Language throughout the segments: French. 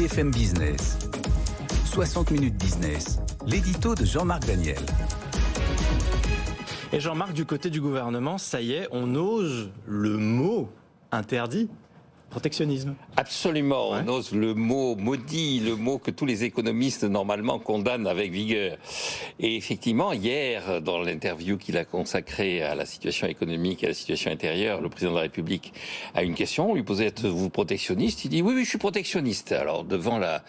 BFM Business. 60 minutes business. L'édito de Jean-Marc Daniel. Et Jean-Marc, du côté du gouvernement, ça y est, on ose le mot interdit. Protectionnisme. Absolument, Ouais. on ose le mot maudit, le mot que tous les économistes normalement condamnent avec vigueur. Et effectivement, hier, dans l'interview qu'il a consacrée à la situation économique et à la situation intérieure, le président de la République a une question, on lui posait: êtes-vous protectionniste? Il dit oui, je suis protectionniste. Alors devant la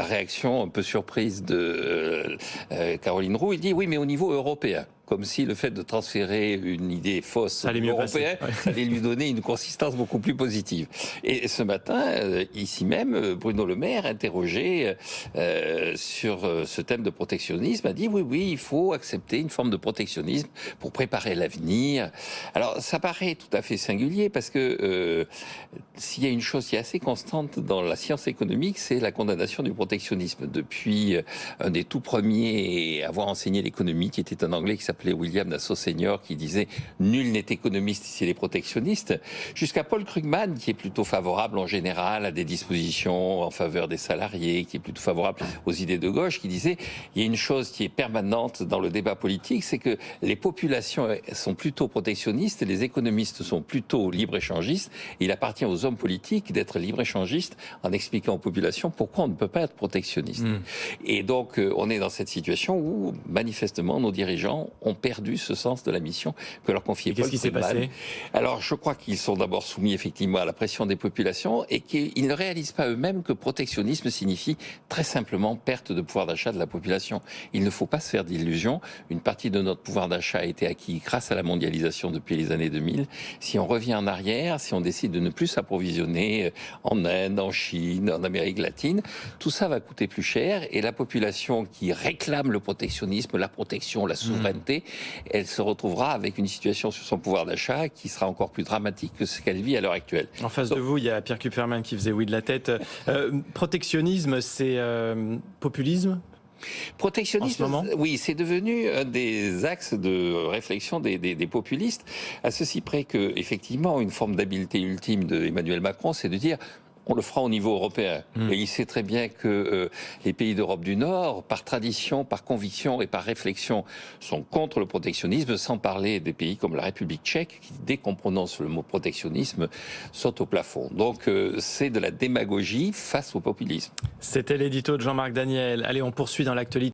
réaction un peu surprise de Caroline Roux, il dit oui, mais au niveau européen. Comme si le fait de transférer une idée fausse au niveau européen allait lui donner une consistance beaucoup plus positive. Et ce matin, ici même, Bruno Le Maire, interrogé sur ce thème de protectionnisme, a dit oui, il faut accepter une forme de protectionnisme pour préparer l'avenir. Alors, ça paraît tout à fait singulier parce que s'il y a une chose qui est assez constante dans la science économique, c'est la condamnation du protectionnisme. Depuis un des tout premiers à avoir enseigné l'économie, qui était un Anglais qui s'appelait William Nassau Senior, qui disait « Nul n'est économiste s'il est protectionniste », jusqu'à Paul Krugman, qui est plutôt favorable en général à des dispositions en faveur des salariés, qui est plutôt favorable aux idées de gauche, qui disait « Il y a une chose qui est permanente dans le débat politique, c'est que les populations sont plutôt protectionnistes et les économistes sont plutôt libre-échangistes. Il appartient aux hommes politiques d'être libre-échangistes en expliquant aux populations pourquoi on ne peut pas être protectionniste. » Et donc, on est dans cette situation où, manifestement, nos dirigeants ont perdu ce sens de la mission que leur confiait Paul Krugman. Qu'est-ce qui s'est passé ? Alors, je crois qu'ils sont d'abord soumis effectivement à la pression des populations et qu'ils ne réalisent pas eux-mêmes que protectionnisme signifie très simplement perte de pouvoir d'achat de la population. Il ne faut pas se faire d'illusions. Une partie de notre pouvoir d'achat a été acquis grâce à la mondialisation depuis les années 2000. Si on revient en arrière, si on décide de ne plus s'approvisionner en Inde, en Chine, en Amérique latine, tout ça va coûter plus cher et la population qui réclame le protectionnisme, la protection, la souveraineté, elle se retrouvera avec une situation sur son pouvoir d'achat qui sera encore plus dramatique que ce qu'elle vit à l'heure actuelle. En face de vous, il y a Pierre Kupferman qui faisait oui de la tête. Protectionnisme, c'est populisme ? Protectionnisme, oui, c'est devenu un des axes de réflexion des populistes, à ceci près que, effectivement, une forme d'habileté ultime d'Emmanuel Macron, c'est de dire: on le fera au niveau européen. Et il sait très bien que les pays d'Europe du Nord, par tradition, par conviction et par réflexion, sont contre le protectionnisme, sans parler des pays comme la République tchèque, qui, dès qu'on prononce le mot protectionnisme, saute au plafond. Donc c'est de la démagogie face au populisme. C'était l'édito de Jean-Marc Daniel. Allez, on poursuit dans l'actualité.